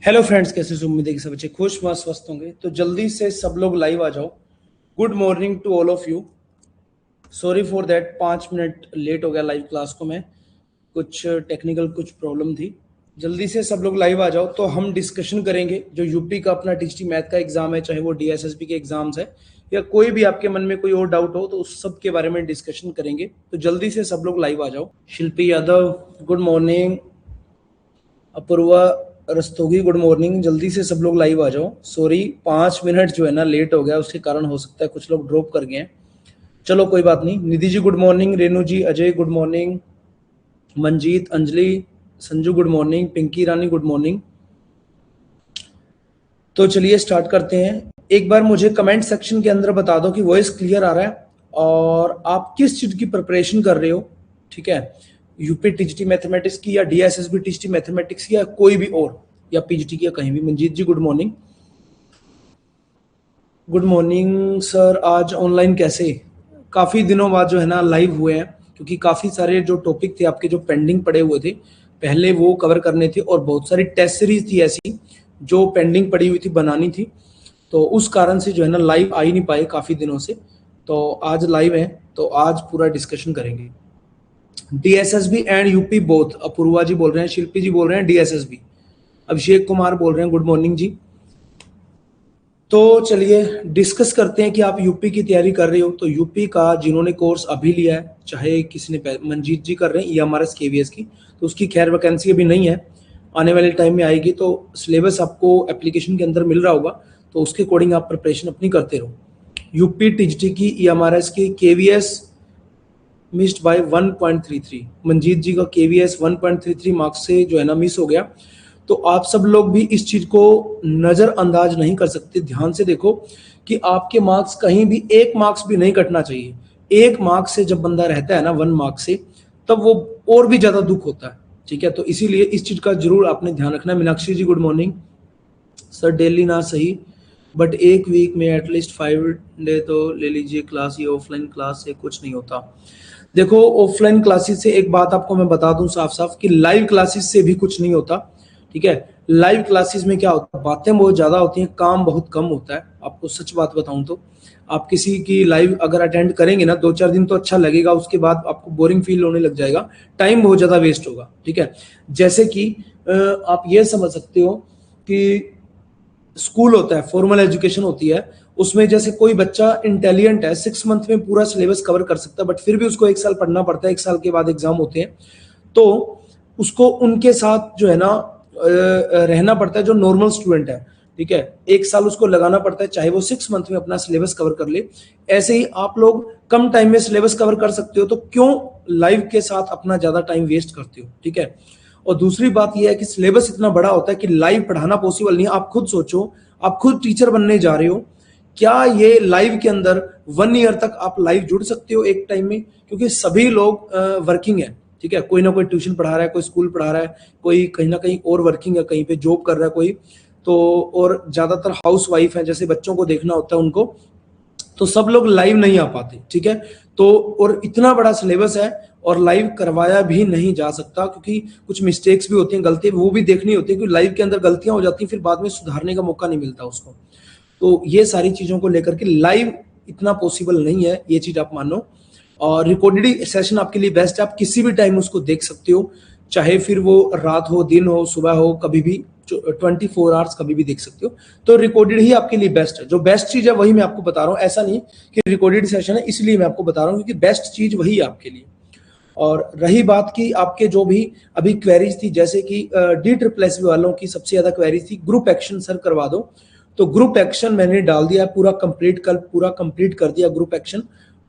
Hello friends, कैसे हो? उम्मीद है कि सब अच्छे खुश मस्त स्वस्थ होंगे। तो जल्दी से सब लोग लाइव आ जाओ। Good morning to all of you. Sorry for that, 5 minute late हो गया लाइव क्लास को। मैं कुछ टेक्निकल कुछ प्रॉब्लम थी। जल्दी से सब लोग लाइव आ जाओ। तो हम डिस्कशन करेंगे जो यूपी का अपना टीजीटी मैथ का एग्जाम है, चाहे वो डीएसएसबी के एग्जाम्स है या कोई भी आपके मन में कोई और डाउट हो, तो उस सब के बारे में डिस्कशन करेंगे। तो जल्दी से सब लोग लाइव आ जाओ। Shilpi Yadav good morning, Apurva Rastogi good morning. जल्दी से सब लोग लाइव आ जाओ। सॉरी 5 मिनट जो है ना लेट हो गया, उसके कारण हो सकता है कुछ लोग ड्रॉप कर गए हैं। चलो कोई बात नहीं। Nidhi ji good morning, Renu ji, Ajay good morning, Manjeet, Anjali, Sanju good morning, Pinky Rani good morning. तो चलिए स्टार्ट करते हैं। एक बार मुझे कमेंट सेक्शन के अंदर बता दो कि वॉइस क्लियर आ रहा है और आप किस चीज की प्रिपरेशन कर रहे हो। ठीक है, यूपी टीजीटी मैथमेटिक्स की या डीएसएसबी टीजीटी मैथमेटिक्स की या कोई भी और, या पीजीटी की या कहीं भी। Manjeet ji good morning. Good morning sir, आज ऑनलाइन कैसे? काफी दिनों बाद जो है ना लाइव हुए हैं, क्योंकि काफी सारे जो टॉपिक थे आपके जो पेंडिंग पड़े हुए थे पहले, वो कवर करने थे और बहुत सारी टेस्ट सीरीज थी ऐसी जो पेंडिंग पड़ी हुई थी, बनानी थी। तो उस कारण से जो है ना लाइव आ ही नहीं पाए काफी दिनों से। तो आज लाइव है, तो आज पूरा डिस्कशन करेंगे। DSSB and UP both. Apurva ji बोल रहे हैं, शिल्पी जी बोल रहे हैं डीएसएसबी, अभिषेक कुमार बोल रहे हैं गुड मॉर्निंग जी। तो चलिए डिस्कस करते हैं कि आप यूपी की तैयारी कर रहे हो तो यूपी का जिन्होंने कोर्स अभी लिया है, चाहे किसी ने मंजीत जी कर रहे हैं ईएमआरएस केवीएस की, तो उसकी खैर वैकेंसी अभी नहीं है, आने वाले टाइम में आएगी। तो सिलेबस आपको एप्लीकेशन के अंदर मिल रहा होगा, तो उसके अकॉर्डिंग आप प्रिपरेशन अपनी करते रहो। यूपी टीजीटी की ईएमआरएस की केवीएस मिस्ड बाय 1.33। मंजीत जी का केवीएस 1.33 मार्क्स से जो है ना मिस हो गया। तो आप सब लोग भी इस चीज को नजरअंदाज नहीं कर सकते। ध्यान से देखो कि आपके मार्क्स कहीं भी एक मार्क्स भी नहीं कटना चाहिए। एक मार्क्स से जब बंदा रहता है ना, 1 मार्क्स से, तब वो और भी ज्यादा दुख होता है। ठीक है, तो इसीलिए इस चीज का जरूर आपने ध्यान रखना है। मीनाक्षी जी गुड मॉर्निंग। सर डेली ना सही, बट एक वीक में एटलीस्ट 5 डे तो ले लीजिए क्लास। ये ऑफलाइन क्लास से कुछ नहीं होता। देखो, ऑफलाइन क्लासेस से एक बात आपको मैं बता दूं साफ साफ कि लाइव क्लासेस से भी कुछ नहीं होता। ठीक है, लाइव क्लासेस में क्या होता है, बातें बहुत ज्यादा होती हैं, काम बहुत कम होता है। आपको सच बात बताऊं तो आप किसी की लाइव अगर अटेंड करेंगे ना, 2-4 दिन तो अच्छा लगेगा, उसके बाद आपको बोरिंग फील होने लग जाएगा, टाइम बहुत ज्यादा वेस्ट होगा। ठीक है, जैसे कि आप ये समझ सकते हो कि स्कूल होता है, फॉर्मल एजुकेशन होती है, उसमें जैसे कोई बच्चा इंटेलिजेंट है, 6 मंथ में पूरा सिलेबस कवर कर सकता है, बट फिर भी उसको 1 साल पढ़ना पड़ता है, 1 साल के बाद एग्जाम होते हैं। तो उसको उनके साथ जो है ना रहना पड़ता है जो नॉर्मल स्टूडेंट है। ठीक है, 1 साल उसको लगाना पड़ता है, चाहे वो 6 मंथ में अपना सिलेबस कवर कर ले। ऐसे ही आप लोग कम टाइम में सिलेबस कवर कर सकते हो, तो क्यों लाइव के साथ अपना ज्यादा टाइम वेस्ट करते हो। ठीक है, और दूसरी बात यह है कि सिलेबस इतना बड़ा होता है कि लाइव पढ़ाना पॉसिबल नहीं है। आप खुद सोचो, आप खुद टीचर बनने जा रहे हो, क्या ये लाइव के अंदर 1 ईयर तक आप लाइव जुड़ सकते हो एक टाइम में? क्योंकि सभी लोग वर्किंग है। ठीक है, कोई ना कोई ट्यूशन पढ़ा रहा है, कोई स्कूल पढ़ा रहा है, कोई कहीं ना कहीं और वर्किंग है, कहीं पे जॉब कर रहा है कोई, तो और ज्यादातर हाउस वाइफ है, जैसे बच्चों को देखना होता है उनको, तो सब लोग लाइव नहीं आ पाते। ठीक है, तो और इतना बड़ा सिलेबस है और लाइव करवाया भी नहीं जा सकता, क्योंकि कुछ मिस्टेक्स भी होती हैं, गलती वो भी देखनी होती है, क्योंकि लाइव के अंदर गलतियां हो जाती हैं, फिर बाद में सुधारने का मौका नहीं मिलता उसको। तो ये सारी चीजों को लेकर के लाइव इतना पॉसिबल नहीं है, ये चीज आप मानो। और रिकॉर्डेड सेशन आपके लिए बेस्ट है, आप किसी भी टाइम उसको देख सकते हो, चाहे फिर वो रात हो, दिन हो, सुबह हो, कभी भी 24 आवर्स कभी भी देख सकते हो। तो रिकॉर्डेड ही आपके लिए बेस्ट है। जो बेस्ट चीज है वही मैं आपको बता रहा हूँ, ऐसा नहीं कि रिकॉर्डेड सेशन है इसलिए मैं आपको बता रहा हूँ, क्योंकि बेस्ट चीज वही है आपके लिए। और रही बात की आपके जो भी अभी क्वेरीज थी, जैसे कि DSSB वालों की सबसे ज्यादा क्वेरीज थी ग्रुप एक्शन सर करवा दो, तो ग्रुप एक्शन मैंने डाल दिया है पूरा कंप्लीट, कल पूरा कंप्लीट कर दिया ग्रुप एक्शन।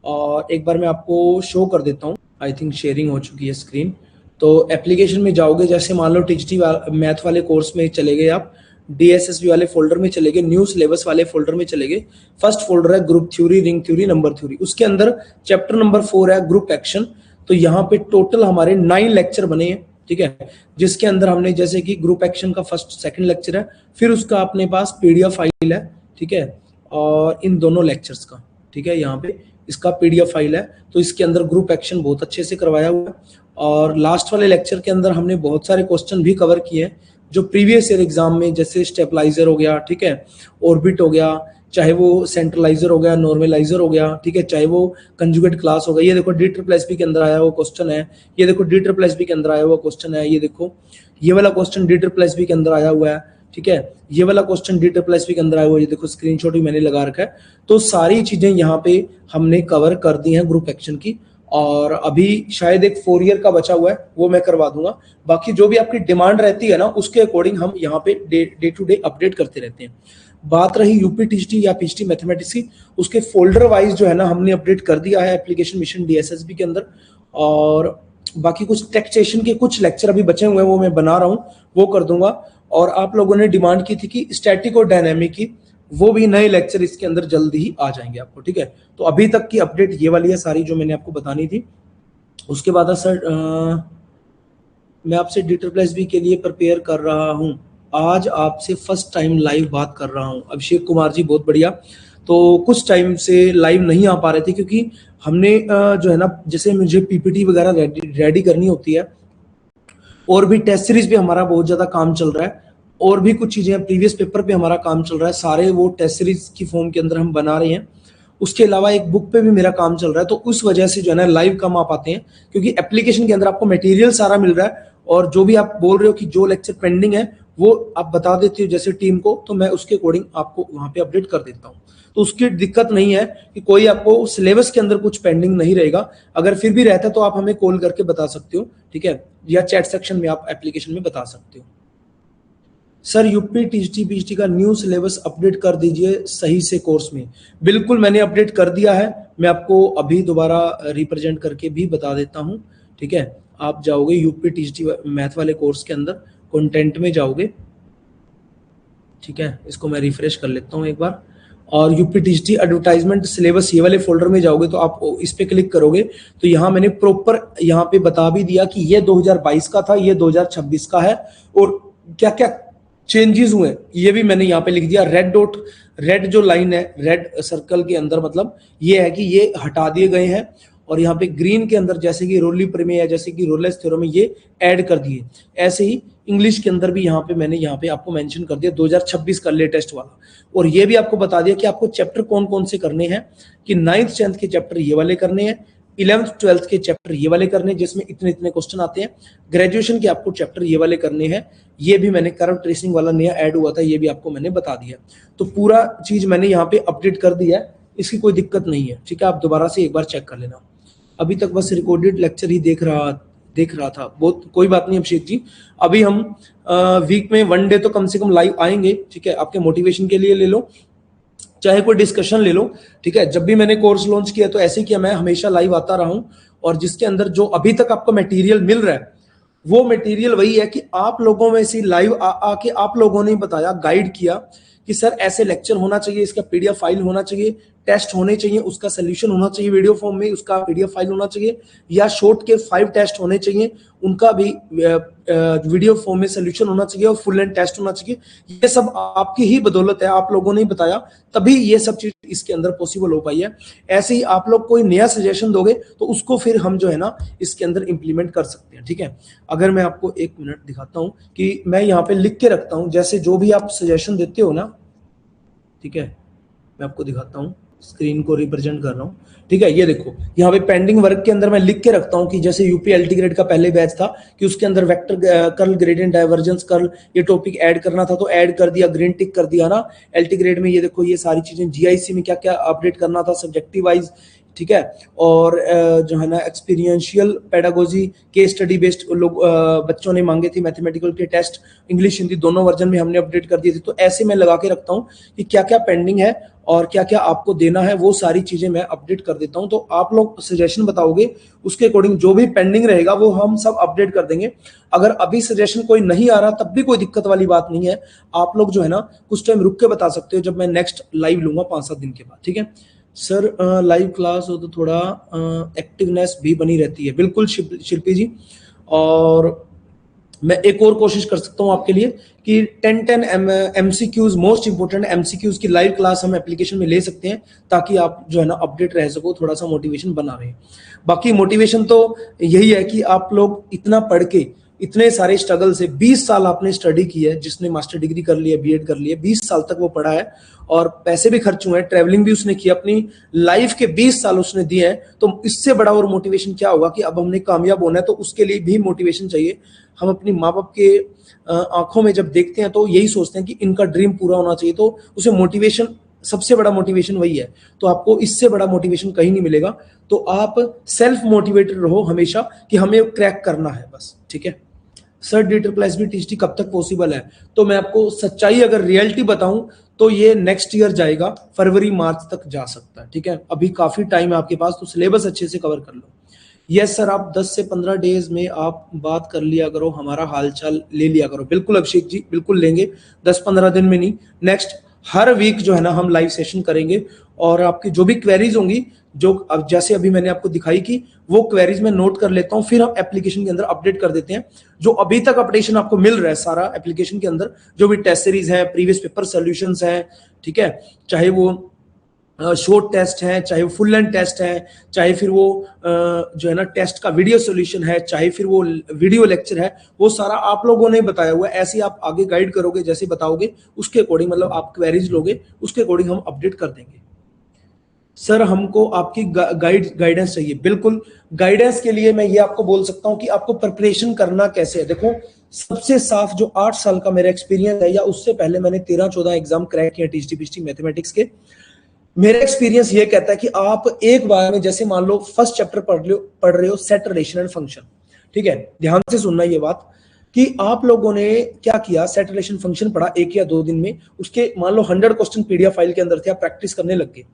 और एक बार मैं आपको शो कर देता हूँ, आई थिंक शेयरिंग हो चुकी है स्क्रीन। तो एप्लीकेशन में जाओगे, जैसे मान लो टीजीटी मैथ वाले कोर्स में चले गए आप, डीएसएसबी वाले फोल्डर में चले गए, न्यू सिलेबस वाले फोल्डर में चले गए। फर्स्ट फोल्डर है group theory, ring theory, number theory, उसके अंदर चैप्टर नंबर 4 है ग्रुप एक्शन। तो यहाँ पे टोटल हमारे 9 लेक्चर बने हैं। ठीक है, जिसके अंदर हमने जैसे कि ग्रुप एक्शन का फर्स्ट सेकंड लेक्चर है, फिर उसका अपने पास पीडीएफ फाइल है। ठीक है, और इन दोनों लेक्चर्स का, ठीक है, यहाँ पे इसका पीडीएफ फाइल है, तो इसके अंदर ग्रुप एक्शन बहुत अच्छे से करवाया हुआ है। और लास्ट वाले लेक्चर के अंदर हमने बहुत सारे क्वेश्चन भी कवर किए हैं, जो प्रीवियस ईयर एग्जाम में जैसे स्टेबलाइजर हो गया, ठीक है, ऑर्बिट हो गया, चाहे वो सेंट्रलाइजर हो गया, नॉर्मलाइजर हो गया, ठीक है, चाहे वो कंजुगेट क्लास हो गया। ये देखो DSSP के अंदर आया हुआ क्वेश्चन है, ये देखो DSSP के अंदर आया हुआ क्वेश्चन है, ये देखो ये वाला क्वेश्चन DSSP के अंदर आया हुआ है, ठीक है, ये वाला क्वेश्चन DSSP के अंदर आया हुआ है, ये देखो स्क्रीनशॉट भी मैंने लगा रखा है। तो सारी चीजें यहाँ पे हमने कवर कर दी हैं ग्रुप एक्शन की, और अभी शायद एक 4 ईयर का बचा हुआ है, वो मैं करवा दूंगा। बाकी जो भी आपकी डिमांड रहती है ना, उसके अकॉर्डिंग हम यहाँ पे डे टू डे अपडेट करते रहते हैं। बात रही यूपी टीजीटी या पीजीटी मैथमेटिक्स की, उसके फोल्डर वाइज जो है ना हमने अपडेट कर दिया है एप्लीकेशन मिशन DSSB के अंदर। और बाकी कुछ टैक्सेशन के कुछ लेक्चर अभी बचे हुए हैं, वो मैं बना रहा हूँ, वो कर दूंगा। और आप लोगों ने डिमांड की थी कि स्टैटिक और डायनेमिक की, वो भी नए लेक्चर इसके अंदर जल्दी ही आ जाएंगे आपको, ठीक है। तो अभी तक की अपडेट ये वाली है सारी जो मैंने आपको बतानी थी। उसके बाद सर मैं आपसे DSSB के लिए प्रिपेयर कर रहा हूँ, आज आपसे फर्स्ट टाइम लाइव बात कर रहा हूँ। अभिषेक कुमार जी बहुत बढ़िया। तो कुछ टाइम से लाइव नहीं आ पा रहे थे क्योंकि हमने जो है ना, जैसे मुझे PPT वगैरह रेडी करनी होती है, और भी टेस्ट सीरीज पे हमारा बहुत ज्यादा काम चल रहा है, और भी कुछ चीजें प्रीवियस पेपर पे हमारा काम चल रहा है, सारे वो टेस्ट सीरीज की फॉर्म के अंदर हम बना रहे हैं। उसके अलावा एक बुक पे भी मेरा काम चल रहा है, तो उस वजह से जो है ना लाइव कम आ पाते हैं, क्योंकि एप्लीकेशन के अंदर आपको मटेरियल सारा मिल रहा है, और जो भी आप बोल रहे हो कि जो लेक्चर पेंडिंग है वो आप बता देते हो जैसे टीम को, तो मैं उसके अकॉर्डिंग आपको वहां पे अपडेट कर देता हूँ। तो उसकी दिक्कत नहीं है कि कोई आपको सिलेबस के अंदर कुछ पेंडिंग नहीं रहेगा। अगर फिर भी रहता है तो आप हमें कॉल करके बता सकते हो, ठीक है, या चैट सेक्शन में आप एप्लीकेशन में बता सकते हो। सर यूपी टीजीटी पीजीटी का न्यू सिलेबस अपडेट कर दीजिए सही से कोर्स में। बिल्कुल मैंने अपडेट कर दिया है, मैं आपको अभी दोबारा रिप्रेजेंट करके भी बता देता हूं, ठीक है। आप जाओगे यूपी टीजीटी मैथ वाले कोर्स के अंदर, कंटेंट में जाओगे, ठीक है, इसको मैं रिफ्रेश कर लेता हूं एक बार, और यूपी टीजीटी एडवर्टाइजमेंट सिलेबस ये वाले फोल्डर में जाओगे तो आप इस पे क्लिक करोगे तो यहाँ मैंने प्रॉपर यहाँ पे बता भी दिया कि ये 2022 का था, ये 2026 का है, और क्या क्या चेंजेस हुए ये भी मैंने यहाँ पे लिख दिया। रेड डॉट, रेड जो लाइन है रेड सर्कल के अंदर, मतलब ये है कि ये हटा दिए गए हैं, और यहाँ पे ग्रीन के अंदर जैसे कि रोली प्रमेय है, जैसे कि रोलेस थ्योरम, ये ऐड कर दिए। ऐसे ही इंग्लिश के अंदर भी यहाँ पे मैंने यहाँ पे आपको मेंशन कर दिया 2026 का लेटेस्ट वाला, और ये भी आपको बता दिया कि आपको चैप्टर कौन कौन से करने हैं, कि 9th 10th के चैप्टर ये वाले करने हैं, 11th 12th के चैप्टर ये वाले करने हैं जिसमें इतने इतने क्वेश्चन आते हैं, ग्रेजुएशन के आपको चैप्टर ये वाले करने हैं। ये भी मैंने कर्व ट्रेसिंग वाला नया ऐड हुआ था, ये भी आपको मैंने बता दिया। तो पूरा चीज मैंने यहाँ पे अपडेट कर दिया है, इसकी कोई दिक्कत नहीं है, ठीक है। आप दोबारा से एक बार चेक कर लेना। अभी तक बस रिकॉर्डेड लेक्चर ही देख रहा था, बहुत कोई बात नहीं अभिषेक जी। अभी हम वीक में 1 डे तो कम से कम लाइव आएंगे, ठीक है। आपके मोटिवेशन के लिए ले लो, चाहे कोई डिस्कशन ले लो, ठीक है। जब भी मैंने कोर्स लॉन्च किया तो ऐसे किया, मैं हमेशा लाइव आता रहा हूं, और जिसके अंदर जो अभी तक आपको मटेरियल मिल रहा है वो मटेरियल वही है कि आप लोगों में से लाइव आके आप लोगों ने बताया, गाइड किया कि सर ऐसे लेक्चर होना चाहिए, इसका PDF फाइल होना चाहिए, टेस्ट होने चाहिए, उसका सोल्यूशन होना चाहिए वीडियो फॉर्म में, उसका PDF फाइल होना चाहिए, या शॉर्ट के 5 टेस्ट होने चाहिए, उनका भी वीडियो फॉर्म में सोल्यूशन होना चाहिए, और फुल एंड टेस्ट होना चाहिए। ये सब आपकी ही बदौलत है, आप लोगों ने ही बताया, तभी ये सब चीज इसके अंदर पॉसिबल हो पाई है। ऐसे ही आप लोग कोई नया सजेशन दोगे तो उसको फिर हम जो है ना इसके अंदर इंप्लीमेंट कर सकते हैं, ठीक है। अगर मैं आपको 1 मिनट दिखाता हूं कि मैं यहाँ पे लिख के रखता हूं, जैसे जो भी आप सजेशन देते हो ना, ठीक है, मैं आपको दिखाता हूं, स्क्रीन को रिप्रेजेंट कर रहा हूं, ठीक है। ये देखो यहाँ पे पेंडिंग वर्क के अंदर मैं लिख के रखता हूं कि जैसे यूपी LT ग्रेड का पहले बैच था कि उसके अंदर vector curl, gradient divergence curl, ये टॉपिक ऐड करना था तो ऐड कर दिया, ग्रीन टिक कर दिया ना। LT ग्रेड में ये देखो ये सारी चीजें, GIC में क्या क्या अपडेट करना था सब्जेक्टिव वाइज, ठीक है। और जो है ना experiential pedagogy, case study based लोग बच्चों ने मांगे थे, मैथमेटिकल के टेस्ट इंग्लिश हिंदी दोनों वर्जन में हमने अपडेट कर दिए थे। तो ऐसे मैं लगा के रखता हूँ कि क्या क्या पेंडिंग है और क्या क्या आपको देना है, वो सारी चीजें मैं अपडेट कर देता हूं। तो आप लोग सजेशन बताओगे, उसके अकॉर्डिंग जो भी पेंडिंग रहेगा वो हम सब अपडेट कर देंगे। अगर अभी सजेशन कोई नहीं आ रहा तब भी कोई दिक्कत वाली बात नहीं है, आप लोग जो है ना कुछ टाइम रुक के बता सकते हो, जब मैं नेक्स्ट लाइव लूंगा 5-7 दिन के बाद, ठीक है। सर लाइव क्लास हो तो थोड़ा एक्टिवनेस भी बनी रहती है। बिल्कुल शिल्पी जी, और मैं एक और कोशिश कर सकता हूं आपके लिए कि 10-10 MCQs, मोस्ट इंपोर्टेंट MCQs की लाइव क्लास हम एप्लीकेशन में ले सकते हैं, ताकि आप जो है ना अपडेट रह सको, थोड़ा सा मोटिवेशन बना रहे। बाकी मोटिवेशन तो यही है कि आप लोग इतना पढ़ के इतने सारे स्ट्रगल से 20 साल आपने स्टडी की है, जिसने मास्टर डिग्री कर ली है, बीएड कर ली है, 20 साल तक वो पढ़ा है और पैसे भी खर्च हुए हैं, ट्रैवलिंग भी उसने की, अपनी लाइफ के 20 साल उसने दिए हैं, तो इससे बड़ा और मोटिवेशन क्या होगा कि अब हमने कामयाब होना है, तो उसके लिए भी मोटिवेशन चाहिए। हम अपनी माँ बाप के आंखों में जब देखते हैं तो यही सोचते हैं कि इनका ड्रीम पूरा होना चाहिए, तो उसे मोटिवेशन, सबसे बड़ा मोटिवेशन वही है। तो आपको इससे बड़ा मोटिवेशन कहीं नहीं मिलेगा। तो आप सेल्फ मोटिवेटेड रहो हमेशा कि हमें क्रैक करना है बस, ठीक है। सर DSSB TST कब तक पॉसिबल है? तो मैं आपको सच्चाई अगर रियलिटी बताऊं तो ये नेक्स्ट ईयर जाएगा, फरवरी मार्च तक जा सकता है, ठीक है। अभी काफी टाइम है आपके पास, तो सिलेबस अच्छे से कवर कर लो। यस सर, आप 10 से 15 डेज में आप बात कर लिया करो, हमारा हालचाल ले लिया करो। बिल्कुल अभिषेक जी, बिल्कुल लेंगे, 10-15 दिन में नहीं, नेक्स्ट हर वीक जो है ना हम लाइव सेशन करेंगे, और आपकी जो भी क्वेरीज होंगी, जो अब जैसे अभी मैंने आपको दिखाई कि वो क्वेरीज मैं नोट कर लेता हूं, फिर हम एप्लीकेशन के अंदर अपडेट कर देते हैं। जो अभी तक अपडेशन आपको मिल रहा है सारा एप्लीकेशन के अंदर, जो भी टेस्ट सीरीज है, प्रीवियस पेपर सॉल्यूशंस हैं, ठीक है, चाहे वो शॉर्ट टेस्ट है, चाहे वो फुल लेंथ टेस्ट है, चाहे फिर वो जो है ना टेस्ट का वीडियो सॉल्यूशन है, चाहे फिर वो वीडियो लेक्चर है, वो सारा आप लोगों ने बताया हुआ है। ऐसे ही आप आगे गाइड करोगे, जैसे बताओगे उसके अकॉर्डिंग, मतलब आप क्वेरीज लोगे उसके अकॉर्डिंग हम अपडेट कर देंगे। सर हमको आपकी गाइडेंस चाहिए। बिल्कुल, गाइडेंस के लिए मैं ये आपको बोल सकता हूँ कि आपको प्रिपरेशन करना कैसे है। देखो, सबसे साफ जो 8 साल का मेरा एक्सपीरियंस है, या उससे पहले मैंने 13-14 एग्जाम क्रैक किया TST PST मैथमेटिक्स के, मेरा एक्सपीरियंस ये कहता है कि आप एक बार में, जैसे मान लो फर्स्ट चैप्टर पढ़ रहे हो सेट, रिलेशन एंड फंक्शन, ठीक है, ध्यान से सुनना ये बात कि आप लोगों ने क्या किया, सेट, रिलेशन, फंक्शन पढ़ा 1 या 2 दिन में, उसके मान लो 100 क्वेश्चन PDF फाइल के अंदर थे, आप प्रैक्टिस करने लग गए।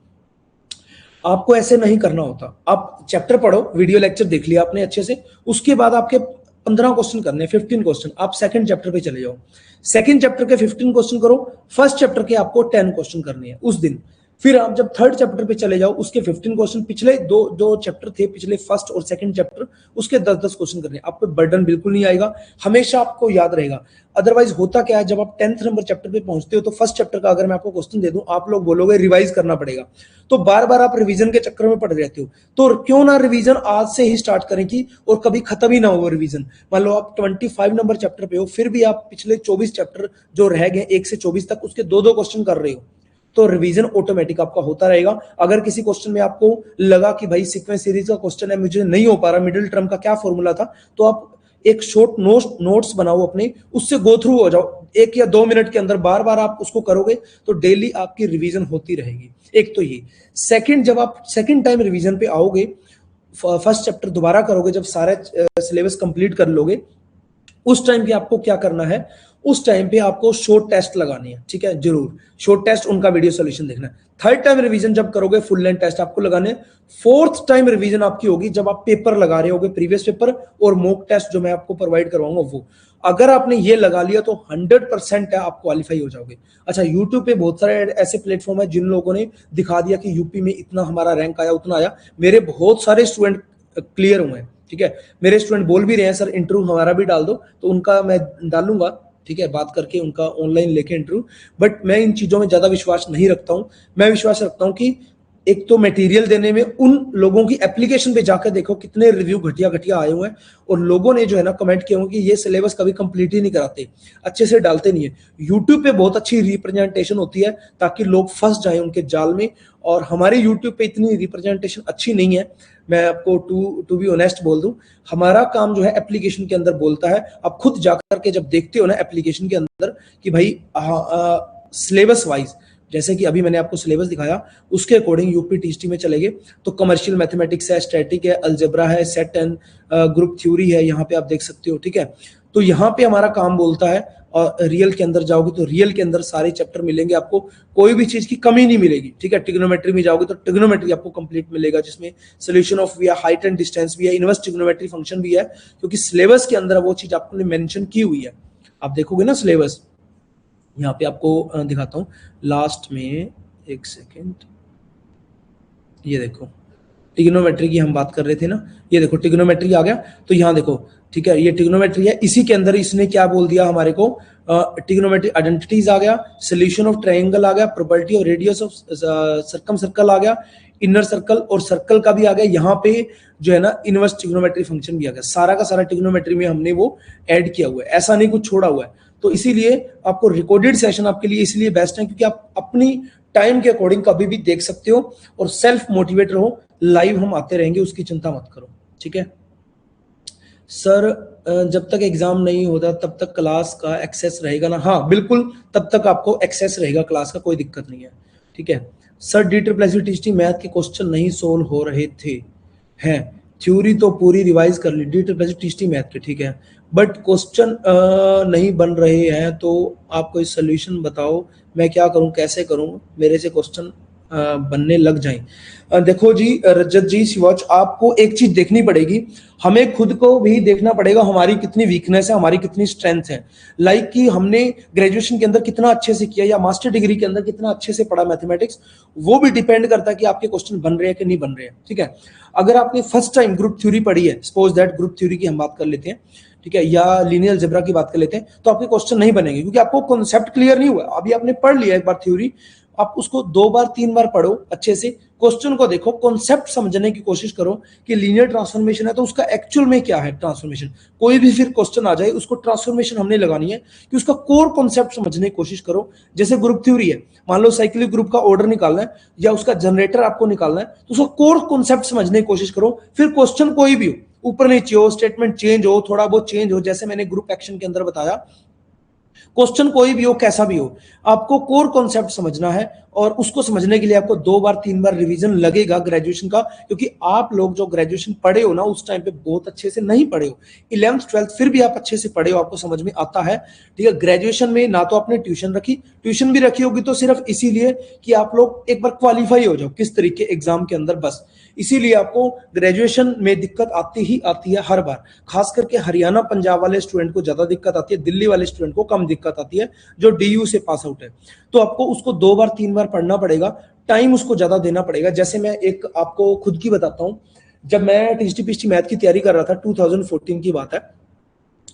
आपको ऐसे नहीं करना होता। आप चैप्टर पढ़ो, वीडियो लेक्चर देख लिया आपने अच्छे से, उसके बाद आपके 15 क्वेश्चन करने, 15 क्वेश्चन, आप सेकंड चैप्टर पे चले जाओ, सेकंड चैप्टर के 15 क्वेश्चन करो, फर्स्ट चैप्टर के आपको 10 क्वेश्चन करने हैं उस दिन। फिर आप जब थर्ड चैप्टर पे चले जाओ, उसके 15 क्वेश्चन, पिछले दो चैप्टर थे, पिछले फर्स्ट और सेकंड चैप्टर, उसके 10-10 क्वेश्चन करने। आपको बर्डन बिल्कुल नहीं आएगा, हमेशा आपको याद रहेगा। अदरवाइज होता क्या है, जब आप 10th नंबर चैप्टर पे पहुंचते हो, तो फर्स्ट चैप्टर का अगर मैं आपको क्वेश्चन दे दूं, आप लोग बोलोगे रिवाइज करना पड़ेगा, तो बार बार आप रिवीजन के चक्कर में पड़ रहते हो। तो क्यों ना रिवीजन आज से ही स्टार्ट करें कि, और कभी खत्म ही ना हो वो रिवीजन। मान लो आप 25 नंबर चैप्टर पे हो, फिर भी आप पिछले 24 चैप्टर जो रह गए 1 से 24 तक, उसके 2-2 क्वेश्चन कर रहे हो, तो रिवीजन ऑटोमेटिक आपका होता रहेगा। अगर किसी क्वेश्चन में आपको लगा कि भाई सीक्वेंस सीरीज का क्वेश्चन है, मुझे नहीं हो पा रहा, मिडिल टर्म का क्या फॉर्मूला था, तो आप एक शॉर्ट नोट्स बनाओ अपने, उससे गो थ्रू हो जाओ, 1 या 2 मिनट के अंदर बार बार आप उसको करोगे तो डेली आपकी रिवीजन होती रहेगी। एक तो ये। सेकंड, जब आप सेकंड टाइम रिवीजन पे आओगे, फर्स्ट चैप्टर दोबारा करोगे, जब सारे सिलेबस कंप्लीट कर लोगे, उस टाइम पे आपको क्या करना है, उस टाइम पे आपको शॉर्ट टेस्ट लगानी है, ठीक है, जरूर शॉर्ट टेस्ट, उनका वीडियो सॉल्यूशन देखना है। थर्ड टाइम रिवीजन जब करोगे, फुल लेंथ टेस्ट आपको लगाने। फोर्थ टाइम रिवीजन आपकी होगी जब आप पेपर लगा रहे होगे, प्रीवियस पेपर और मॉक टेस्ट जो मैं आपको प्रोवाइड करवाऊंगा वो। अगर आपने ये लगा लिया तो 100% है, आप क्वालिफाई हो जाओगे। अच्छा, यूट्यूब पे बहुत सारे ऐसे प्लेटफॉर्म है जिन लोगों ने दिखा दिया कि यूपी में इतना हमारा रैंक आया, उतना आया। मेरे बहुत सारे स्टूडेंट क्लियर हुए हैं, ठीक है, मेरे स्टूडेंट बोल भी रहे हैं सर इंटरव्यू हमारा भी डाल दो, तो उनका मैं डालूंगा, ठीक है, बात करके उनका ऑनलाइन लेके इंटरव्यू। बट मैं इन चीजों में ज्यादा विश्वास नहीं रखता हूं। मैं विश्वास रखता हूं कि एक तो मटेरियल देने में, उन लोगों की एप्लीकेशन पे जाकर देखो कितने रिव्यू घटिया घटिया आए हुए हैं, और लोगों ने जो है ना कमेंट किया कि ये सिलेबस कभी कंप्लीट ही नहीं कराते, अच्छे से डालते नहीं है। यूट्यूब पे बहुत अच्छी रिप्रेजेंटेशन होती है ताकि लोग फंस जाए उनके जाल में, और हमारे यूट्यूब पे इतनी रिप्रेजेंटेशन अच्छी नहीं है। मैं आपको टू बी ऑनेस्ट बोल दूं, हमारा काम जो है एप्लीकेशन के अंदर बोलता है। आप खुद जाकर के जब देखते हो ना एप्लीकेशन के अंदर कि भाई सिलेबस वाइज, जैसे कि अभी मैंने आपको सिलेबस दिखाया, उसके अकॉर्डिंग यूपी टीएसटी में चलेंगे तो कमर्शियल मैथमेटिक्स है, स्टैटिक है, अलजेब्रा है, सेट एंड ग्रुप थ्योरी है, यहाँ पे आप देख सकते हो, ठीक है। तो यहाँ पे हमारा काम बोलता है, और रियल के अंदर जाओगे तो रियल के अंदर सारे चैप्टर मिलेंगे आपको, कोई भी चीज की कमी नहीं मिलेगी, ठीक है। ट्रिग्नोमेट्री में जाओगे तो ट्रिग्नोमेट्री आपको कंप्लीट मिलेगा, जिसमें सोल्यूशन ऑफ भी है, हाइट एंड डिस्टेंस भी है, इनवर्स ट्रिग्नोमेट्री फंक्शन भी है, क्योंकि सिलेबस के अंदर वो चीज आपने मेंशन की हुई है। आप देखोगे ना सिलेबस, यहाँ पे आपको दिखाता हूँ लास्ट में, एक सेकेंड, ये देखो ट्रिग्नोमेट्री की हम बात कर रहे थे ना, ये देखो ट्रिग्नोमेट्री आ गया, तो यहाँ देखो, ठीक है, ये ट्रिग्नोमेट्री है। इसी के अंदर इसने क्या बोल दिया हमारे को, ट्रिग्नोमेट्री आइडेंटिटीज आ गया, सोल्यूशन ऑफ ट्रायंगल आ गया, probability of radius of circumcircle आ गया, इनर सर्कल और सर्कल का भी आ गया, यहाँ पे जो है ना इनवर्स ट्रिग्नोमेट्री फंक्शन भी आ गया, सारा का सारा ट्रिग्नोमेट्री में हमने वो ऐड किया हुआ है, ऐसा नहीं कुछ छोड़ा हुआ है। तो इसीलिए आपको रिकॉर्डेड सेशन आपके लिए इसलिए बेस्ट है क्योंकि आप अपनी टाइम के अकॉर्डिंग कभी भी देख सकते हो और सेल्फ मोटिवेट रहो। लाइव हम आते रहेंगे, उसकी चिंता मत करो, ठीक है सर। जब तक एग्जाम नहीं होता तब तक क्लास का एक्सेस रहेगा ना? हाँ बिल्कुल, तब तक आपको एक्सेस रहेगा क्लास का, कोई दिक्कत नहीं है, ठीक है सर। डी मैथ के क्वेश्चन नहीं सोल्व हो रहे थे हैं, थ्योरी तो पूरी रिवाइज कर ली डी मैथ के, ठीक है, बट क्वेश्चन नहीं बन रहे हैं, तो आप कोई सोल्यूशन बताओ, मैं क्या करूं, कैसे करूं, मेरे से क्वेश्चन बनने लग जाएं। देखो जी रजत जी शिवाच, आपको एक चीज देखनी पड़ेगी, हमें खुद को भी देखना पड़ेगा हमारी कितनी वीकनेस है, हमारी कितनी स्ट्रेंथ है। लाइक कि हमने ग्रेजुएशन के अंदर कितना अच्छे से किया या मास्टर डिग्री के अंदर कितना अच्छे से पढ़ा मैथमेटिक्स, वो भी डिपेंड करता है कि आपके क्वेश्चन बन रहे हैं कि नहीं बन रहे हैं, ठीक है। अगर आपने फर्स्ट टाइम ग्रुप थ्योरी पढ़ी है, सपोज दैट ग्रुप थ्योरी की हम बात कर लेते हैं, ठीक है, या लीनियर अलजेब्रा की बात कर लेते हैं, तो आपके क्वेश्चन नहीं बनेंगे क्योंकि आपको कॉन्सेप्ट क्लियर नहीं हुआ। अभी आपने पढ़ लिया एक बार थ्योरी, आप उसको 2 बार 3 बार पढ़ो अच्छे से, क्वेश्चन को देखो, कॉन्सेप्ट समझने की कोशिश करो कि लीनियर ट्रांसफॉर्मेशन है तो उसका एक्चुअल में क्या है ट्रांसफॉर्मेशन। कोई भी फिर क्वेश्चन आ जाए उसको ट्रांसफॉर्मेशन हमने लगानी है कि उसका कोर कॉन्सेप्ट समझने की कोशिश करो। जैसे ग्रुप थ्योरी है, मान लो साइक्लिक ग्रुप का ऑर्डर निकालना है या उसका जनरेटर आपको निकालना है, तो उसका कोर कॉन्सेप्ट समझने की कोशिश करो। फिर क्वेश्चन कोई भी हो, ऊपर नीचे हो, स्टेटमेंट चेंज हो, थोड़ा बहुत चेंज हो, जैसे मैंने ग्रुप एक्शन के अंदर बताया, क्वेश्चन कोई भी हो, कैसा भी हो, आपको कोर कॉन्सेप्ट समझना है और उसको समझने के लिए आपको 2 बार 3 बार रिवीजन लगेगा ग्रेजुएशन का, क्योंकि आप लोग जो ग्रेजुएशन पढ़े हो ना उस टाइम पे बहुत अच्छे से नहीं पढ़े हो। 11th 12th फिर भी आप अच्छे से पढ़े हो, आपको समझ में आता है, ठीक है। ग्रेजुएशन में ना तो आपने ट्यूशन भी रखी होगी तो सिर्फ इसीलिए कि आप लोग एक बार क्वालिफाई हो जाओ किस तरीके एग्जाम के अंदर, बस इसीलिए आपको ग्रेजुएशन में दिक्कत आती ही आती है हर बार। खास करके हरियाणा पंजाब वाले स्टूडेंट को ज्यादा दिक्कत आती है, दिल्ली वाले स्टूडेंट को कम दिक्कत आती है जो डीयू से पास आउट है। तो आपको उसको 2 बार 3 बार पढ़ना पड़ेगा, टाइम उसको ज्यादा देना पड़ेगा। जैसे मैं एक आपको खुद की बताता हूँ, जब मैं टीजीटी मैथ की तैयारी कर रहा था, 2014 की बात है,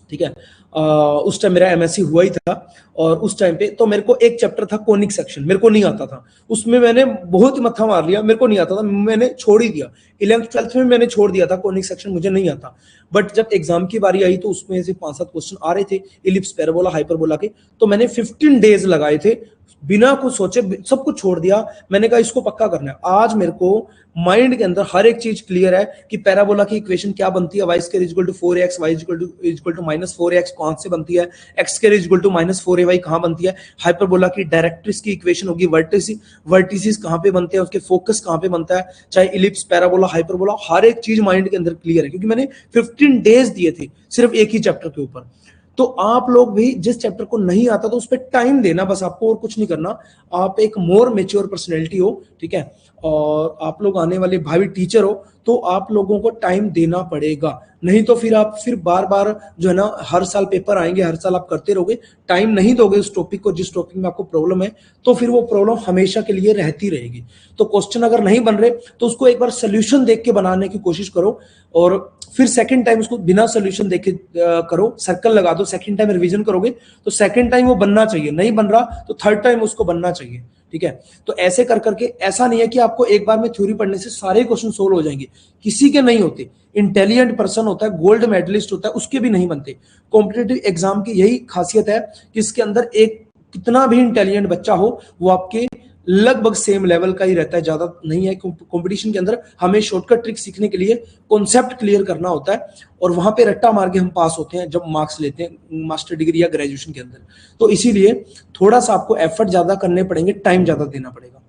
ठीक है, उस टाइम मेरा एमएससी हुआ ही था और उस टाइम पे तो मेरे को एक चैप्टर था कोनिक सेक्शन, मेरे को नहीं आता था, उसमें मैंने बहुत मत्था मार लिया, मेरे को नहीं आता था, मैंने छोड़ ही दिया। 11th 12th में मैंने छोड़ दिया था, कोनिक सेक्शन मुझे नहीं आता। बट जब एग्जाम की बारी आई तो उसमें से 5-7 क्वेश्चन आ रहे थे इलिप्स पैराबोला हाइपरबोला के, तो मैंने 15 डेज लगाए थे, बिना कुछ सोचे सब कुछ छोड़ दिया। मैंने कहा इसको पक्का करना है। आज मेरे को माइंड के अंदर हर एक चीज क्लियर है कि पैराबोला की इक्वेशन क्या बनती है, Y square equal to 4x, Y equal to minus 4x कहां से बनती है, X square equal to minus 4ay कहां बनती है, हाइपरबोला की डायरेक्ट्रिक्स की इक्वेशन होगी, वर्टिसिस कहां पे बनते हैं, उसके फोकस कहां पे बनता है, चाहे इलिप्स पैराबोला हाइपरबोला, हर एक चीज माइंड के अंदर क्लियर है क्योंकि मैंने 15 डेज दिए थे सिर्फ एक ही चैप्टर के ऊपर। तो आप लोग भी जिस चैप्टर को नहीं आता तो उस पर टाइम देना, बस आपको और कुछ नहीं करना। आप एक मोर मेच्योर पर्सनैलिटी हो, ठीक है, और आप लोग आने वाले भावी टीचर हो, तो आप लोगों को टाइम देना पड़ेगा। नहीं तो फिर आप बार बार जो है ना हर साल पेपर आएंगे, हर साल आप करते रहोगे, टाइम नहीं दोगे उस टॉपिक को जिस टॉपिक में आपको प्रॉब्लम है, तो फिर वो प्रॉब्लम हमेशा के लिए रहती रहेगी। तो क्वेश्चन अगर नहीं बन रहे तो उसको एक बार सोल्यूशन देख के बनाने की कोशिश करो और फिर सेकंड टाइम उसको बिना सोल्यूशन देखे करो, सर्कल लगा दो। सेकंड टाइम रिवीजन करोगे तो सेकंड टाइम वो बनना चाहिए, नहीं बन रहा तो थर्ड टाइम उसको बनना चाहिए, ठीक है। तो ऐसे कर करके, ऐसा नहीं है कि आपको एक बार में थ्योरी पढ़ने से सारे क्वेश्चन सोल्व हो जाएंगे, किसी के नहीं होते। इंटेलिजेंट पर्सन होता है, गोल्ड मेडलिस्ट होता है, उसके भी नहीं बनते। कॉम्पिटिटिव एग्जाम की यही खासियत है कि इसके अंदर एक कितना भी इंटेलिजेंट बच्चा हो वो आपके लगभग सेम लेवल का ही रहता है, ज्यादा नहीं है। कंपटीशन के अंदर हमें शॉर्टकट ट्रिक सीखने के लिए कॉन्सेप्ट क्लियर करना होता है और वहां पे रट्टा मार के हम पास होते हैं जब मार्क्स लेते हैं मास्टर डिग्री या ग्रेजुएशन के अंदर। तो इसीलिए थोड़ा सा आपको एफर्ट ज्यादा करने पड़ेंगे, टाइम ज्यादा देना पड़ेगा।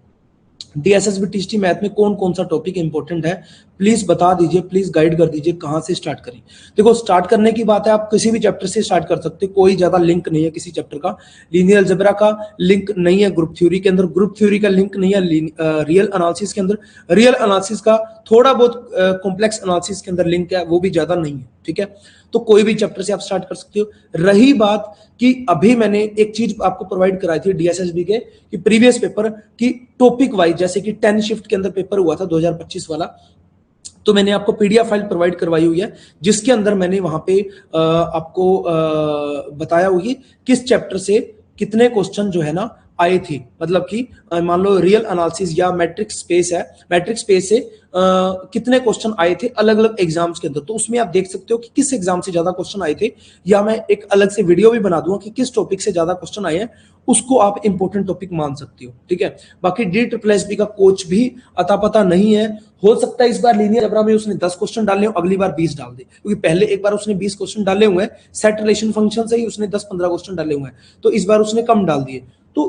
डीएसएसबी टीजीटी मैथ में कौन कौन सा टॉपिक इंपॉर्टेंट है, प्लीज बता दीजिए, प्लीज गाइड कर दीजिए, कहां से स्टार्ट करें। देखो स्टार्ट करने की बात है, आप किसी भी चैप्टर से स्टार्ट कर सकते हैं, कोई ज्यादा लिंक नहीं है किसी चैप्टर का। लीनियर अलजेब्रा का लिंक नहीं है ग्रुप थ्योरी के अंदर, ग्रुप थ्योरी का लिंक नहीं है रियल एनालिसिस के अंदर, रियल एनालिसिस का थोड़ा बहुत कॉम्प्लेक्स एनालिसिस के अंदर लिंक है, वो भी ज्यादा नहीं है, ठीक है। तो कोई भी चैप्टर से आप स्टार्ट कर सकते हो। रही बात कि अभी मैंने एक चीज आपको प्रोवाइड कराई थी डीएसएसबी के कि प्रीवियस पेपर की टॉपिक वाइज, जैसे कि 10 शिफ्ट के अंदर पेपर हुआ था 2025 वाला, तो मैंने आपको पीडीएफ फाइल प्रोवाइड करवाई हुई है जिसके अंदर मैंने वहां पे आपको बताया हुई किस चैप्टर से कितने क्वेश्चन जो है ना आए थे, मतलब कि मान लो रियल एनालिसिस या मैट्रिक स्पेस है, मैट्रिक स्पेस से कितने क्वेश्चन आए थे अलग अलग एग्जाम्स के अंदर, तो उसमें आप देख सकते हो कि किस एग्जाम से ज्यादा क्वेश्चन आए थे, या मैं एक अलग से वीडियो भी बना दूंगा कि किस टॉपिक से ज्यादा क्वेश्चन आए हैं, उसको आप इंपॉर्टेंट टॉपिक मान सकते हो, ठीक है। बाकी DSSB का कोच भी अता पता नहीं है, हो सकता है इस बार लीनियर अलजेब्रा में उसने 10 क्वेश्चन डाले हो, अगली बार 20 डाल दे, क्योंकि पहले एक बार उसने 20 क्वेश्चन डाले हुए हैं, सेट रिलेशन फंक्शन से ही उसने 10-15 क्वेश्चन डाले हुए हैं, तो इस बार उसने कम डाल दिए, तो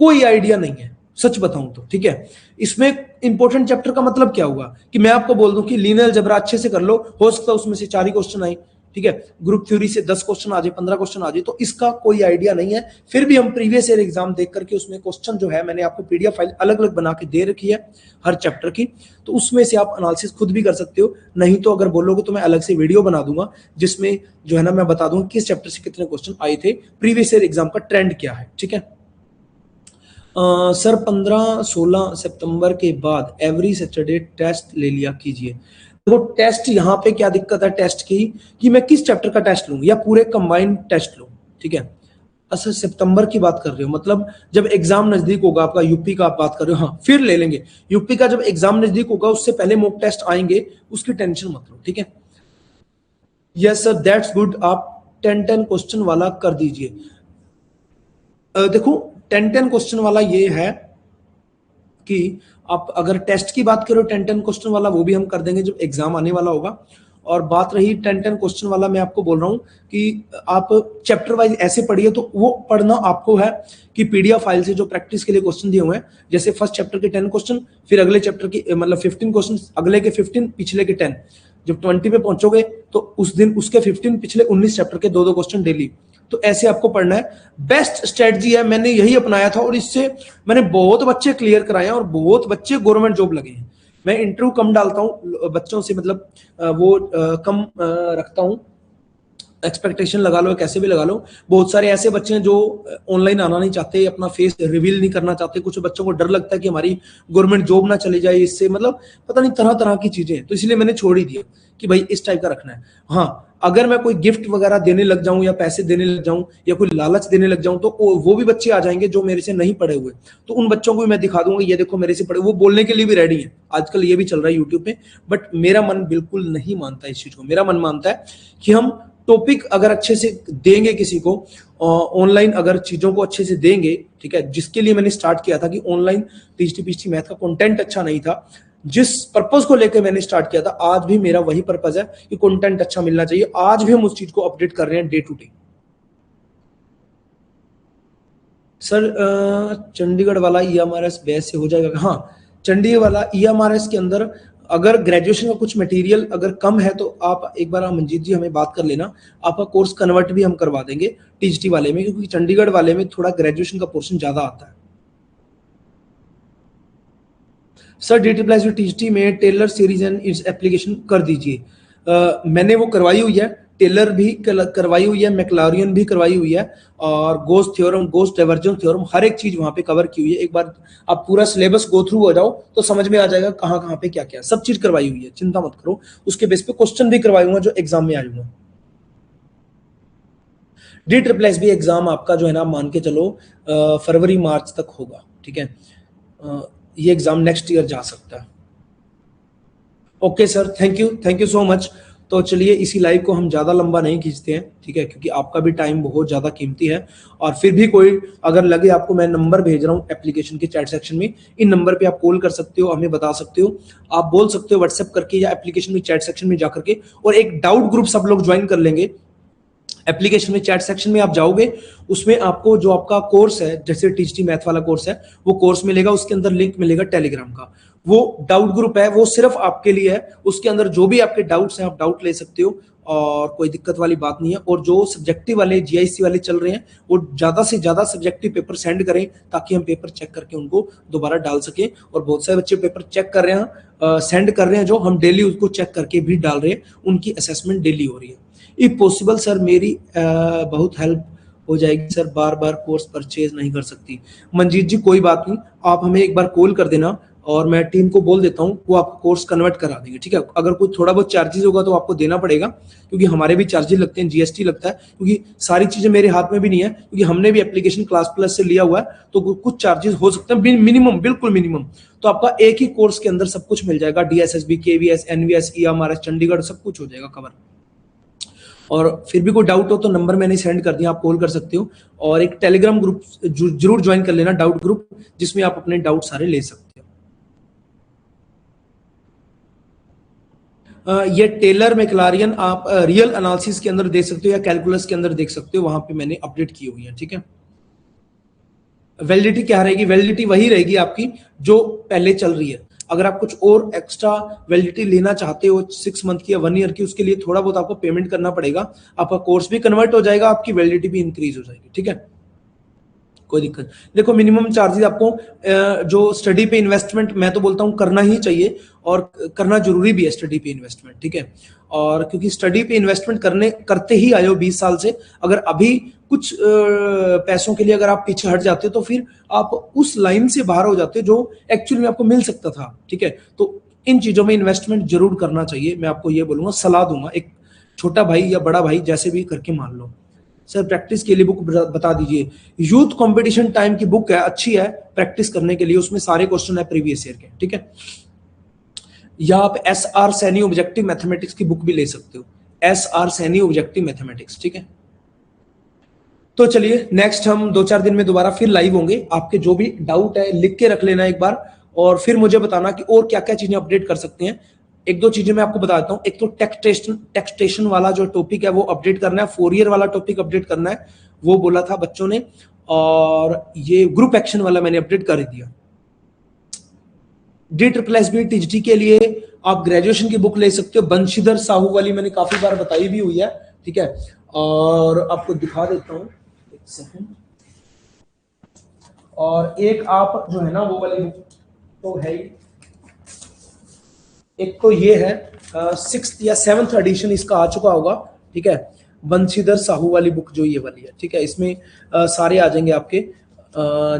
कोई आइडिया नहीं है सच बताऊं तो, ठीक है। इसमें इंपॉर्टेंट चैप्टर का मतलब क्या हुआ कि मैं आपको बोल दूं कि लीनियर अलजेब्रा अच्छे से कर लो, हो सकता है उसमें से 4 ही क्वेश्चन आए, ठीक है, ग्रुप थ्योरी से 10 क्वेश्चन आ जाए, 15 क्वेश्चन आ जाए, तो इसका कोई आइडिया नहीं है। फिर भी हम प्रीवियस ईयर एग्जाम देख करके उसमें क्वेश्चन जो है मैंने आपको PDF फाइल अलग अलग बना के दे रखी है हर चैप्टर की, तो उसमें से आप एनालिसिस खुद भी कर सकते हो, नहीं तो अगर बोलोगे तो मैं अलग से वीडियो बना दूंगा जिसमें जो है ना मैं बता दूंगा किस चैप्टर से कितने क्वेश्चन आए थे, प्रीवियस ईयर एग्जाम का ट्रेंड क्या है, ठीक है। सर 15-16 सितंबर के बाद एवरी सैटरडे टेस्ट ले लिया कीजिए। देखो टेस्ट यहाँ पे क्या दिक्कत है टेस्ट की, कि मैं किस चैप्टर का टेस्ट लूं या पूरे कंबाइंड टेस्ट लूं, ठीक है। अच्छा सितंबर की बात कर रहे हो, मतलब जब एग्जाम नजदीक होगा आपका, यूपी का आप बात कर रहे हो, हाँ फिर ले लेंगे। यूपी का जब एग्जाम नजदीक होगा उससे पहले मॉक टेस्ट आएंगे, उसकी टेंशन मत लो, ठीक है। यस सर दैट्स गुड, आप 10-10 क्वेश्चन वाला कर दीजिए। देखो 10-10 क्वेश्चन वाला ये है कि आप अगर टेस्ट की बात करो 10-10 क्वेश्चन वाला, वो भी हम कर देंगे जब एग्जाम आने वाला होगा। और बात रही 10-10 क्वेश्चन वाला, मैं आपको बोल रहा हूँ कि आप चैप्टर वाइज ऐसे पढ़िए, तो वो पढ़ना आपको है कि PDF फाइल से जो प्रैक्टिस के लिए क्वेश्चन दिए हुए हैं, जैसे फर्स्ट चैप्टर के 10 क्वेश्चन, फिर अगले चैप्टर की मतलब 15 क्वेश्चन, अगले के 15, पिछले के 10, जब 20 पे पहुंचोगे तो उस दिन उसके 15, पिछले 19 चैप्टर के 2-2 क्वेश्चन डेली, तो ऐसे आपको पढ़ना है। बेस्ट स्ट्रेटजी है, मैंने यही अपनाया था और इससे मैंने बहुत बच्चे क्लियर कराए हैं और बहुत बच्चे गवर्नमेंट जॉब लगे हैं। मैं इंटरव्यू कम डालता हूँ बच्चों से, मतलब वो कम रखता हूँ, एक्सपेक्टेशन लगा लो कैसे भी लगा लो। बहुत सारे ऐसे बच्चे हैं जो ऑनलाइन आना नहीं चाहते, अपना फेस रिवील नहीं करना चाहते, कुछ बच्चों को डर लगता है कि हमारी गवर्नमेंट जॉब ना चली जाए इससे, मतलब पता नहीं तरह तरह की चीजें, तो इसलिए मैंने छोड़ ही दिया कि भाई इस टाइप का रखना है। हाँ अगर मैं कोई गिफ्ट वगैरह देने लग जाऊं या पैसे देने लग जाऊं या कोई लालच देने लग जाऊं, तो वो भी बच्चे आ जाएंगे जो मेरे से नहीं पढ़े हुए, तो उन बच्चों को भी मैं दिखा दूंगा ये देखो मेरे से पढ़े, वो बोलने के लिए भी रेडी है, आजकल ये भी चल रहा है यूट्यूब पे। बट मेरा मन बिल्कुल नहीं मानता इस चीज को, मेरा मन मानता है कि हम टॉपिक अगर अच्छे से देंगे किसी को, ऑनलाइन अगर चीजों को अच्छे से देंगे, ठीक है, जिसके लिए मैंने स्टार्ट किया था कि ऑनलाइन TGT मैथ का कंटेंट अच्छा नहीं था, जिस पर्पस को लेकर मैंने स्टार्ट किया था, आज भी मेरा वही पर्पस है कि कंटेंट अच्छा मिलना चाहिए। आज भी हम उस चीज को अपडेट कर रहे हैं day to day. Sir Chandigarh वाला EMRS बेस से हो जाएगा? हाँ चंडीगढ़ वाला EMRS के अंदर अगर ग्रेजुएशन का कुछ मटेरियल अगर कम है तो आप एक बार मंजीत जी हमें बात कर लेना, आपका कोर्स कन्वर्ट भी हम करवा देंगे TGT वाले में, क्योंकि चंडीगढ़ वाले में थोड़ा ग्रेजुएशन का पोर्शन ज्यादा आता है। सर DSSB में Taylor series and its application कर दीजिए। मैंने वो करवाई हुई है, टेलर भी करवाई हुई है, मैक्लारियन भी करवाई हुई है, और गोस थ्योरम, गोस डाइवर्जेंस थ्योरम, हर एक चीज वहां पे कवर की हुई है। एक बार आप पूरा सिलेबस गो थ्रू हो जाओ तो समझ में आ जाएगा कहाँ कहाँ पे क्या क्या, सब चीज करवाई हुई है, चिंता मत करो। उसके बेस पे क्वेश्चन भी करवाऊंगा जो एग्जाम में आऊंगा। DSSB एग्जाम आपका जो है ना मान के चलो फरवरी मार्च तक होगा, ठीक है। ये एग्जाम नेक्स्ट ईयर जा सकता है। Okay sir, thank you so much. तो चलिए इसी लाइव को हम ज्यादा लंबा नहीं खींचते हैं, ठीक है, क्योंकि आपका भी टाइम बहुत ज्यादा कीमती है। और फिर भी कोई अगर लगे आपको, मैं नंबर भेज रहा हूँ एप्लीकेशन के चैट सेक्शन में, इन नंबर पे आप कॉल कर सकते हो, हमें बता सकते हो, आप बोल सकते हो व्हाट्सएप करके या एप्लीकेशन में चैट सेक्शन में जाकर के, और एक डाउट ग्रुप सब लोग ज्वाइन कर लेंगे। एप्लीकेशन में चैट सेक्शन में आप जाओगे, उसमें आपको जो आपका कोर्स है, जैसे TGT मैथ वाला कोर्स है, वो कोर्स मिलेगा, उसके अंदर लिंक मिलेगा टेलीग्राम का, वो डाउट ग्रुप है, वो सिर्फ आपके लिए है। उसके अंदर जो भी आपके डाउट्स हैं आप डाउट ले सकते हो, और कोई दिक्कत वाली बात नहीं है। और जो सब्जेक्टिव वाले GIC वाले चल रहे हैं, वो ज्यादा से ज्यादा सब्जेक्टिव पेपर सेंड करें, ताकि हम पेपर चेक करके उनको दोबारा डाल सके। और बहुत सारे बच्चे पेपर चेक कर रहे हैं, सेंड कर रहे हैं, जो हम डेली उसको चेक करके भी डाल रहे हैं, उनकी असेसमेंट डेली हो रही है। इफ पॉसिबल सर मेरी बहुत हेल्प हो जाएगी सर, बार बार कोर्स परचेज नहीं कर सकती। मंजीत जी कोई बात नहीं, आप हमें एक बार कॉल कर देना, और मैं टीम को बोल देता हूँ, वो आपको कोर्स कन्वर्ट करा देंगे, ठीक है। अगर कोई थोड़ा बहुत चार्जेस होगा तो आपको देना पड़ेगा, क्योंकि हमारे भी चार्जेस लगते हैं, जीएसटी लगता है, क्योंकि सारी चीजें मेरे हाथ में भी नहीं है, क्योंकि हमने भी एप्लीकेशन क्लास प्लस से लिया हुआ है, तो कुछ चार्जेस हो सकते हैं, मिनिमम, बिल्कुल मिनिमम। तो आपका एक ही कोर्स के अंदर सब कुछ मिल जाएगा, DSSB, KVS, NVS, EMRS, Chandigarh, सब कुछ हो जाएगा कवर। और फिर भी कोई डाउट हो तो नंबर मैंने सेंड कर दिया, आप कॉल कर सकते हो। और एक टेलीग्राम ग्रुप जरूर ज्वाइन कर लेना, डाउट ग्रुप, जिसमें आप अपने डाउट सारे ले सकते हो। ये टेलर मैक्लारियन आप रियल एनालिसिस के अंदर देख सकते हो या कैलकुलस के अंदर देख सकते हो, वहां पे मैंने अपडेट की हुई है, ठीक है। वैलिडिटी क्या रहेगी? वैलिडिटी वही रहेगी आपकी जो पहले चल रही है। अगर आप कुछ और एक्स्ट्रा वैलिडिटी लेना चाहते हो 6 मंथ की या 1 ईयर की, उसके लिए थोड़ा बहुत आपको पेमेंट करना पड़ेगा, आपका कोर्स भी कन्वर्ट हो जाएगा, आपकी वैलिडिटी भी इंक्रीज हो जाएगी, ठीक है, कोई दिक्कत। देखो मिनिमम चार्जेस आपको जो स्टडी पे इन्वेस्टमेंट, मैं तो बोलता हूँ करना ही चाहिए, और करना जरूरी भी है स्टडी पे इन्वेस्टमेंट, ठीक है। और क्योंकि स्टडी पे इन्वेस्टमेंट करते ही आए हो 20 साल से, अगर अभी कुछ पैसों के लिए अगर आप पीछे हट जाते हो तो फिर आप उस लाइन से बाहर हो जाते हो जो एक्चुअली में आपको मिल सकता था, ठीक है। तो इन चीजों में इन्वेस्टमेंट जरूर करना चाहिए, मैं आपको ये बोलूंगा, सलाह दूंगा, एक छोटा भाई या बड़ा भाई जैसे भी करके मान लो। सर प्रैक्टिस के लिए बुक बता दीजिए। यूथ कंपटीशन टाइम की बुक है, अच्छी है प्रैक्टिस करने के लिए, उसमें सारे क्वेश्चन है प्रीवियस ईयर के, ठीक है। या आप SR सैनी ऑब्जेक्टिव मैथमेटिक्स की बुक भी ले सकते हो, SR सैनी ऑब्जेक्टिव मैथमेटिक्स, ठीक है। तो चलिए नेक्स्ट हम 2-4 दिन में दोबारा फिर लाइव होंगे। आपके जो भी डाउट है लिख के रख लेना एक बार, और फिर मुझे बताना कि और क्या क्या चीजें अपडेट कर सकते हैं। एक दो चीजें मैं आपको बताता हूँ। एक तो टैक्सेशन वाला जो टॉपिक है वो अपडेट करना है, 4 ईयर वाला टॉपिक अपडेट करना है, वो बोला था बच्चों ने। और ये ग्रुप एक्शन वाला मैंने अपडेट कर दिया। DSSB TGT के लिए आप ग्रेजुएशन की बुक ले सकते हो, बंशीधर साहू वाली मैंने काफी बार बताई भी हुई है, ठीक है। और आपको दिखा देता हूँ, एक सेकंड। और एक आप जो है ना वो वाली बुक तो है ही, एक तो ये है 6th या 7th एडिशन इसका आ चुका होगा, ठीक है, बंशीधर साहू वाली बुक जो ये वाली है, ठीक है। इसमें सारे आ जाएंगे आपके,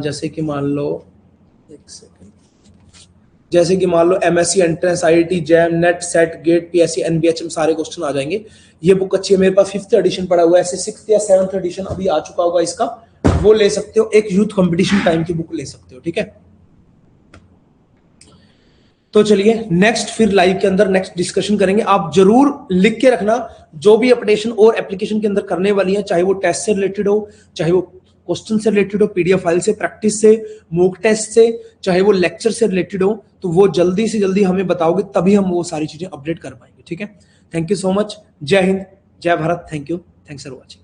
जैसे कि मान लो, एक सेकंड, जैसे कि मान लो MSc entrance, IIT, JAM, NET, SET, GATE, PSC, NBHM सारे क्वेश्चन आ जाएंगे। ये बुक अच्छी है, मेरे पास 5th एडिशन पड़ा हुआ है, ऐसे 6th या 7th एडिशन अभी आ चुका होगा इसका, वो ले सकते हो। एक यूथ कंपटीशन टाइम की बुक ले सकते हो, ठीक है। तो चलिए नेक्स्ट फिर लाइव के अंदर नेक्स्ट डिस्कशन करेंगे। आप जरूर लिख के रखना जो भी अपडेशन और एप्लीकेशन के अंदर करने वाली है, चाहे वो टेस्ट से रिलेटेड हो, चाहे वो क्वेश्चन से रिलेटेड हो, PDF फाइल से, प्रैक्टिस से, मॉक टेस्ट से, चाहे वो लेक्चर से रिलेटेड हो, तो वो जल्दी से जल्दी हमें बताओगे, तभी हम वो सारी चीजें अपडेट कर पाएंगे, ठीक है। Thank you so much. जय हिंद, जय Bharat. Thank you, thanks for watching.